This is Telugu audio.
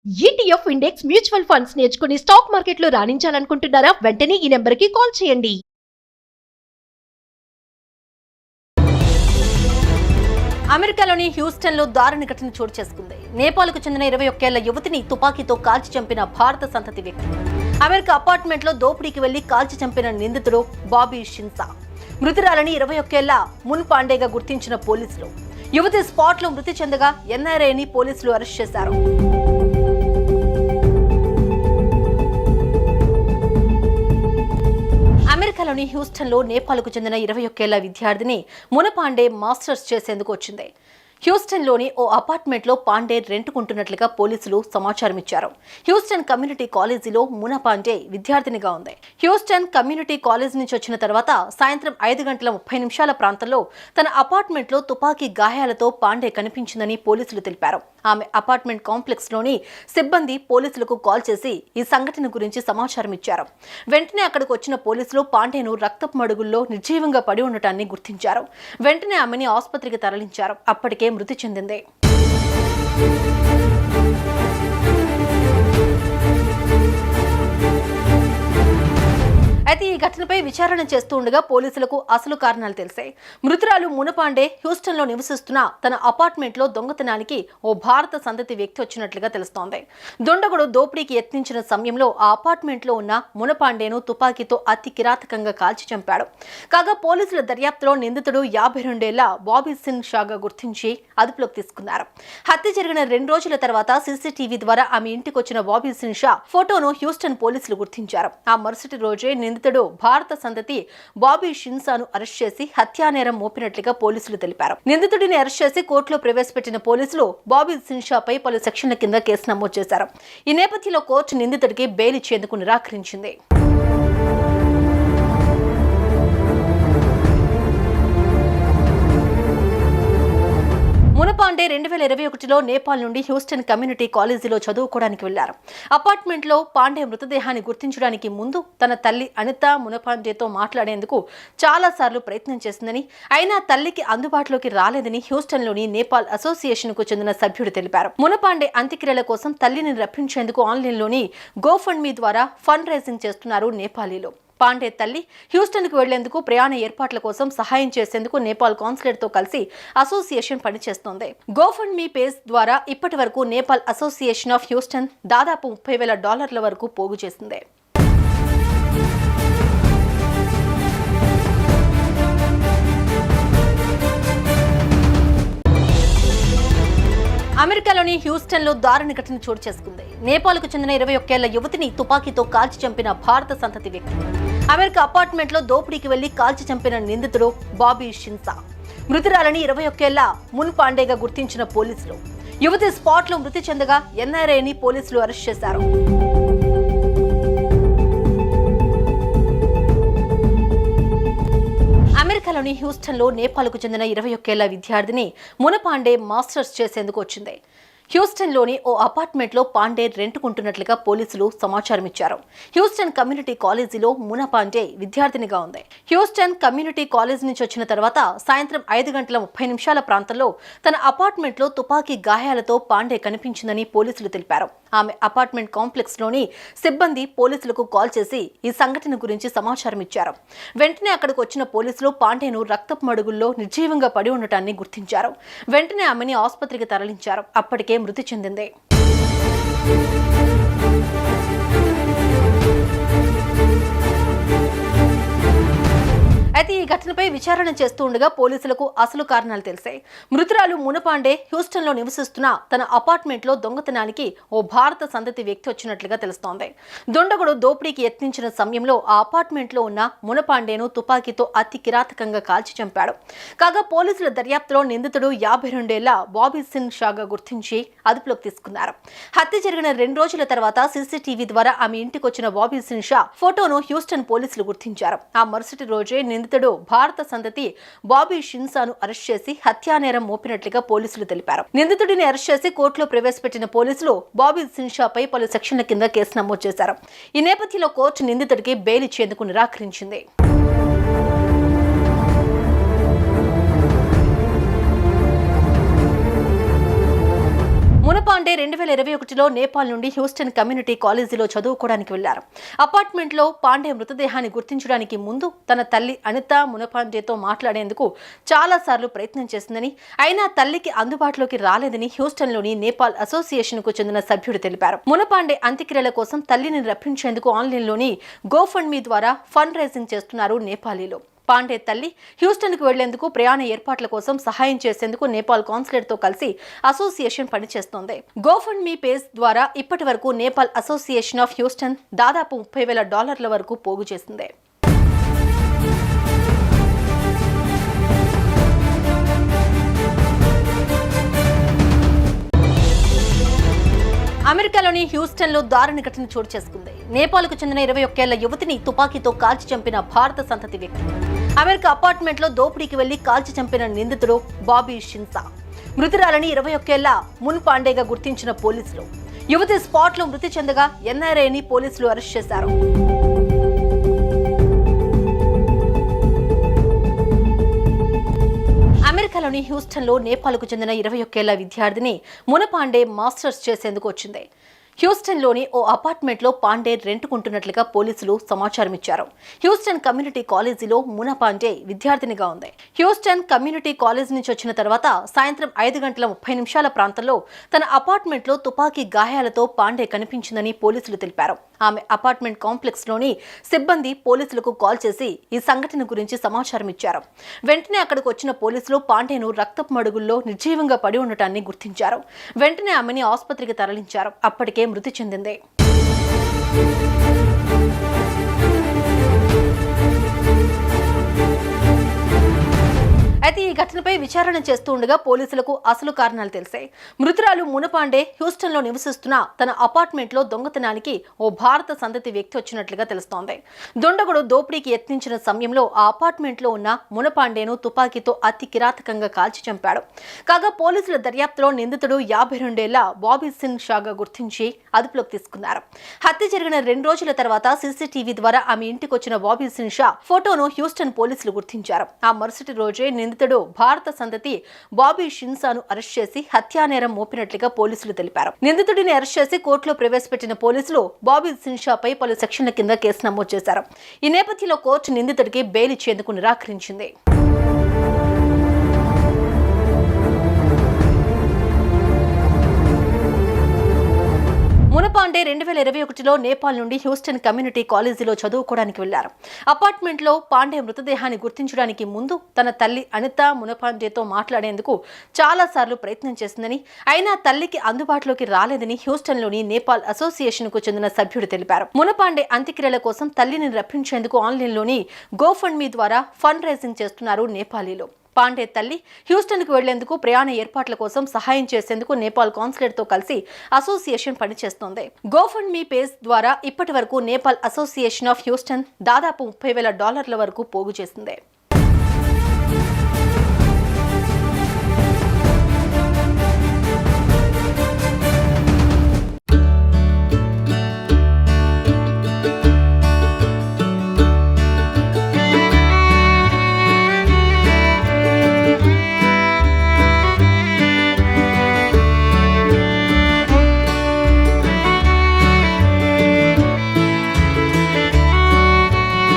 ఈటీఎఫ్ ఇండెక్స్ మ్యూచువల్ ఫండ్స్ నేర్చుకుని స్టాక్ మార్కెట్లో రాణించాలనుకుంటున్నారా? వెంటనే ఈ నెంబర్కి కాల్ చేయండి. అమెరికాలోని హ్యూస్టన్లో దారుణ ఘటన చోటు చేసుకుంది. నేపాల్కు చెందిన 21 ఏళ్ల యువతిని తుపాకీతో కాల్చి చంపిన భారత సంతతి వ్యక్తి. అమెరికా అపార్ట్మెంట్లో దోపిడీకి వెళ్లి కాల్చి చంపిన నిందితుడు బాబీ షిన్సా. మృతురాలని 21 ఏళ్ల మున్ పాండేగా గుర్తించిన పోలీసులు. యువతి స్పాట్లో మృతి చెందగా ఎన్ఆర్ఐని పోలీసులు అరెస్ట్ చేశారు. అమెరికాలోని హ్యూస్టన్లో నేపాల్కు చెందిన 21 ఏళ్ల విద్యార్థిని మున పాండే మాస్టర్స్ చేసేందుకు వచ్చింది. హ్యూస్టన్లోని ఓ అపార్ట్మెంట్లో పాండే రెంటుకుంటున్నట్లుగా పోలీసులు సమాచారం ఇచ్చారు. హ్యూస్టన్ కమ్యూనిటీ కాలేజీలో మున పాండే విద్యార్థినిగా ఉంది. హ్యూస్టన్ కమ్యూనిటీ కాలేజ్ నుంచి వచ్చిన తర్వాత సాయంత్రం 5:30 ప్రాంతంలో తన అపార్ట్మెంట్లో తుపాకీ గాయాలతో పాండే కనిపించిందని పోలీసులు తెలిపారు. ఆమె అపార్ట్మెంట్ కాంప్లెక్స్ లోని సిబ్బంది పోలీసులకు కాల్ చేసి ఈ సంఘటన గురించి సమాచారం ఇచ్చారు. వెంటనే అక్కడికి వచ్చిన పోలీసులు పాండేను రక్తపు మడుగుల్లో నిర్జీవంగా పడి ఉండటాన్ని గుర్తించారు. వెంటనే ఆమెని ఆసుపత్రికి తరలించారు. అప్పటికే మృతి చెందింది. అయితే ఈ ఘటనపై విచారణ చేస్తూ ఉండగా పోలీసులకు అసలు కారణాలు తెలిసాయి. మృతురాలు మునపాండే హ్యూస్టన్లో నివసిస్తున్న తన అపార్ట్మెంట్లో దొంగతనానికి ఓ భారత సంతతి వ్యక్తి వచ్చినట్లుగా తెలుస్తోంది. దుండగుడు దోపిడీకి యత్నించిన సమయంలో ఆ అపార్ట్మెంట్లో ఉన్న మునపాండేను తుపాకీతో అతి కిరాతకంగా కాల్చి చంపాడు. కాగా పోలీసుల దర్యాప్తులో నిందితుడు 52 ఏళ్ల బాబీ సింగ్ షాగా గుర్తించి అదుపులోకి తీసుకున్నారు. హత్య జరిగిన 2 రోజుల తర్వాత సీసీటీవీ ద్వారా ఆమె ఇంటికి వచ్చిన బాబీ సింగ్ షా ఫోటోను హ్యూస్టన్ పోలీసులు గుర్తించారు. ఆ మరుసటి రోజే నిందితుడు భారత సంతతి బాబీ షిన్సాను అరెస్ట్ చేసి హత్యానేరం మోపినట్లుగా పోలీసులు తెలిపారు. నిందితుడిని అరెస్ట్ చేసి కోర్టులో ప్రవేశపెట్టిన పోలీసులు బాబీ షిన్సాపై పలు సెక్షన్ల కింద కేసు నమోదు చేశారు. ఈ నేపథ్యంలో కోర్టు నిందితుడికి బెయిల్ ఇచ్చేందుకు నిరాకరించింది. మునపాండే 2021లో నేపాల్ నుండి హ్యూస్టన్ కమ్యూనిటీ కాలేజీలో చదువుకోవడానికి వెళ్లారు. అపార్ట్మెంట్లో పాండే మృతదేహాన్ని గుర్తించడానికి ముందు తన తల్లి అనిత మునపాండేతో మాట్లాడేందుకు చాలాసార్లు ప్రయత్నం చేసిందని, అయినా తల్లికి అందుబాటులోకి రాలేదని హ్యూస్టన్లోని నేపాల్ అసోసియేషన్కు చెందిన సభ్యుడు తెలిపారు. మునపాండే అంత్యక్రియల కోసం తల్లిని రప్పించేందుకు ఆన్లైన్లోని గోఫండ్మీ ద్వారా ఫండ్ రైజింగ్ చేస్తున్నారు నేపాలీలు. పాండే తల్లి హ్యూస్టన్కు వెళ్లేందుకు ప్రయాణ ఏర్పాట్ల కోసం సహాయం చేసేందుకు నేపాల్ కాన్సులేట్తో కలిసి అసోసియేషన్ పనిచేస్తోంది. గోఫండ్మీ పేజ్ ద్వారా ఇప్పటి వరకు నేపాల్ అసోసియేషన్ ఆఫ్ హ్యూస్టన్ దాదాపు $30,000 వరకు పోగు చేసింది. అమెరికాలోని హ్యూస్టన్లో దారుణ ఘటన చోటు చేసుకుంది. నేపాల్కు చెందిన 21 ఏళ్ల యువతిని తుపాకీతో కాల్చి చంపిన భారత సంతతి వ్యక్తి. అమెరికా అపార్ట్మెంట్లో దోపిడీకి వెళ్లి కాల్చి చంపిన నిందితుడు బాబీ షిన్సా. మృతురాలని 21 ఏళ్ల మున్ పాండేగా గుర్తించిన పోలీసులు. యువతి స్పాట్లో మృతి చెందగా ఎన్ఆర్ఐని పోలీసులు అరెస్ట్ చేశారు. అమెరికాలోని హ్యూస్టన్లో నేపాల్కు చెందిన 21 ఏళ్ల విద్యార్థిని మున పాండే మాస్టర్స్ చేసేందుకు వచ్చింది. హ్యూస్టన్లోని ఓ అపార్ట్మెంట్లో పాండే రెంటుకుంటున్నట్లుగా పోలీసులు సమాచారం ఇచ్చారు. హ్యూస్టన్ కమ్యూనిటీ కాలేజీలో మున పాండే విద్యార్థినిగా ఉంది. హ్యూస్టన్ కమ్యూనిటీ కాలేజ్ నుంచి వచ్చిన తర్వాత సాయంత్రం 5:30 ప్రాంతంలో తన అపార్ట్మెంట్లో తుపాకీ గాయాలతో పాండే కనిపించిందని పోలీసులు తెలిపారు. ఆమె అపార్ట్మెంట్ కాంప్లెక్స్ లోని సిబ్బంది పోలీసులకు కాల్ చేసి ఈ సంఘటన గురించి సమాచారం ఇచ్చారు. వెంటనే అక్కడికి వచ్చిన పోలీసులు పాండేను రక్తపు మడుగుల్లో నిర్జీవంగా పడి ఉండటాన్ని గుర్తించారు. వెంటనే ఆమెని ఆసుపత్రికి తరలించారు. అప్పటికే మృతి చెందింది. అయితే ఈ ఘటనపై విచారణ చేస్తూ ఉండగా పోలీసులకు అసలు కారణాలు తెలిసాయి. మృతురాలు మునపాండే హ్యూస్టన్లో నివసిస్తున్న తన అపార్ట్మెంట్లో దొంగతనానికి ఓ భారత సంతతి వ్యక్తి వచ్చినట్లుగా తెలుస్తోంది. దుండగుడు దోపిడీకి యత్నించిన సమయంలో ఆ అపార్ట్మెంట్లో ఉన్న మునపాండేను తుపాకీతో అతి కిరాతకంగా కాల్చి చంపాడు. కాగా పోలీసుల దర్యాప్తులో నిందితుడు 52 ఏళ్ల బాబీ సింగ్ షాగా గుర్తించి అదుపులోకి తీసుకున్నారు. హత్య జరిగిన 2 రోజుల తర్వాత సీసీటీవీ ద్వారా ఆమె ఇంటికి వచ్చిన బాబీ సింగ్ షా ఫోటోను హ్యూస్టన్ పోలీసులు గుర్తించారు. ఆ మరుసటి రోజే నిందితుడు భారత సంతతి బాబీ షిన్సాను అరెస్ట్ చేసి హత్యానేరం మోపినట్లుగా పోలీసులు తెలిపారు. నిందితుడిని అరెస్ట్ చేసి కోర్టులో ప్రవేశపెట్టిన పోలీసులు బాబీ షిన్సాపై పలు సెక్షన్ల కింద కేసు నమోదు చేశారు. ఈ నేపథ్యంలో కోర్టు నిందితుడికి బెయిల్ ఇచ్చేందుకు నిరాకరించింది. మునపాండే 2021లో నేపాల్ నుండి హ్యూస్టన్ కమ్యూనిటీ కాలేజీలో చదువుకోవడానికి వెళ్లారు. అపార్ట్మెంట్లో పాండే మృతదేహాన్ని గుర్తించడానికి ముందు తన తల్లి అనిత మునపాండేతో మాట్లాడేందుకు చాలాసార్లు ప్రయత్నం చేసిందని, అయినా తల్లికి అందుబాటులోకి రాలేదని హ్యూస్టన్లోని నేపాల్ అసోసియేషన్కు చెందిన సభ్యుడు తెలిపారు. మునపాండే అంత్యక్రియల కోసం తల్లిని రప్పించేందుకు ఆన్లైన్లోని గోఫండ్మీ ద్వారా ఫండ్ రైజింగ్ చేస్తున్నారు నేపాలీలు. పాండే తల్లి హ్యూస్టన్కు వెళ్లేందుకు ప్రయాణ ఏర్పాట్ల కోసం సహాయం చేసేందుకు నేపాల్ కాన్సులేట్తో కలిసి అసోసియేషన్ పనిచేస్తోంది. గోఫండ్మీ పేజ్ ద్వారా ఇప్పటి వరకు నేపాల్ అసోసియేషన్ ఆఫ్ హ్యూస్టన్ దాదాపు $30,000 వరకు పోగు చేసింది. అమెరికాలోని హ్యూస్టన్లో దారుణ ఘటన చోటు చేసుకుంది. నేపాల్కు చెందిన 21 ఏళ్ల యువతిని తుపాకీతో కాల్చి చంపిన భారత సంతతి వ్యక్తి. అమెరికా అపార్ట్మెంట్లో దోపిడీకి వెళ్లి కాల్చి చంపిన నిందితుడు బాబీ షిన్సా. మృతురాలని 21 ఏళ్ల మున్పాండేగా గుర్తించిన పోలీసులు. యువతి స్పాట్లో మృతి చెందగా ఎన్ఆర్ఐని పోలీసులు అరెస్ట్ చేశారు. అమెరికాలోని హ్యూస్టన్లో నేపాల్కు చెందిన 21 ఏళ్ల విద్యార్థిని మునపాండే మాస్టర్స్ చేసేందుకు వచ్చింది. హ్యూస్టన్లోని ఓ అపార్ట్మెంట్లో పాండే రెంట్కుంటున్నట్లుగా పోలీసులు సమాచారం ఇచ్చారు. హ్యూస్టన్ కమ్యూనిటీ కాలేజీలో మునపాండే విద్యార్థినిగా ఉంది. హ్యూస్టన్ కమ్యూనిటీ కాలేజీ నుంచి వచ్చిన తర్వాత సాయంత్రం 5:30 ప్రాంతంలో తన అపార్ట్మెంట్లో తుపాకీ గాయాలతో పాండే కనిపించిందని పోలీసులు తెలిపారు. ఆమె అపార్ట్మెంట్ కాంప్లెక్స్లోని సిబ్బంది పోలీసులకు కాల్ చేసి ఈ సంఘటన గురించి సమాచారం ఇచ్చారు. వెంటనే అక్కడికి వచ్చిన పోలీసులు పాండేను రక్తపు మడుగుల్లో నిర్జీవంగా పడి ఉండటాన్ని గుర్తించారు. వెంటనే ఆమెని ఆసుపత్రికి తరలించారు. అప్పటికే మృతి చెందింది. అయితే ఈ ఘటనపై విచారణ చేస్తూ ఉండగా పోలీసులకు అసలు కారణాలు తెలిసాయి. మృతురాలు మునపాండే హ్యూస్టన్లో నివసిస్తున్న తన అపార్ట్మెంట్లో దొంగతనానికి ఓ భారత సంతతి వ్యక్తి వచ్చినట్లుగా తెలుస్తోంది. దుండగుడు దోపిడీకి యత్నించిన సమయంలో ఆ అపార్ట్మెంట్లో ఉన్న మునపాండేను తుపాకీతో అతి కిరాతకంగా కాల్చి చంపాడు. కాగా పోలీసుల దర్యాప్తులో నిందితుడు 52 ఏళ్ల బాబీ సింగ్ షాగా గుర్తించి అదుపులోకి తీసుకున్నారు. హత్య జరిగిన 2 రోజుల తర్వాత సీసీటీవీ ద్వారా ఆమె ఇంటికి వచ్చిన బాబీ సింగ్ షా ఫోటోను హ్యూస్టన్ పోలీసులు గుర్తించారు. ఆ మరుసటి రోజే నిందితుడు భారత సంతతి బాబీ షిన్సాను అరెస్ట్ చేసి హత్యానేరం మోపినట్లుగా పోలీసులు తెలిపారు. నిందితుడిని అరెస్ట్ చేసి కోర్టులో ప్రవేశపెట్టిన పోలీసులు బాబీ షిన్సాపై పలు సెక్షన్ల కింద కేసు నమోదు చేశారు. ఈ నేపథ్యంలో కోర్టు నిందితుడికి బెయిల్ ఇచ్చేందుకు నిరాకరించింది. మునపాండే 2021లో నేపాల్ నుండి హ్యూస్టన్ కమ్యూనిటీ కాలేజీలో చదువుకోవడానికి వెళ్లారు. అపార్ట్మెంట్లో పాండే మృతదేహాన్ని గుర్తించడానికి ముందు తన తల్లి అనిత మునపాండేతో మాట్లాడేందుకు చాలాసార్లు ప్రయత్నం చేసిందని, అయినా తల్లికి అందుబాటులోకి రాలేదని హ్యూస్టన్లోని నేపాల్ అసోసియేషన్కు చెందిన సభ్యుడు తెలిపారు. మునపాండే అంత్యక్రియల కోసం తల్లిని రప్పించేందుకు ఆన్లైన్లోని గోఫండ్మీ ద్వారా ఫండ్ రైజింగ్ చేస్తున్నారు నేపాలీలు. పాండే తల్లి హ్యూస్టన్కు వెళ్లేందుకు ప్రయాణ ఏర్పాట్ల కోసం సహాయం చేసేందుకు నేపాల్ కాన్సులేట్తో కలిసి అసోసియేషన్ పనిచేస్తోంది. గోఫండ్మీ పేజ్ ద్వారా ఇప్పటి వరకు నేపాల్ అసోసియేషన్ ఆఫ్ హ్యూస్టన్ దాదాపు $30,000 వరకు పోగు చేసింది.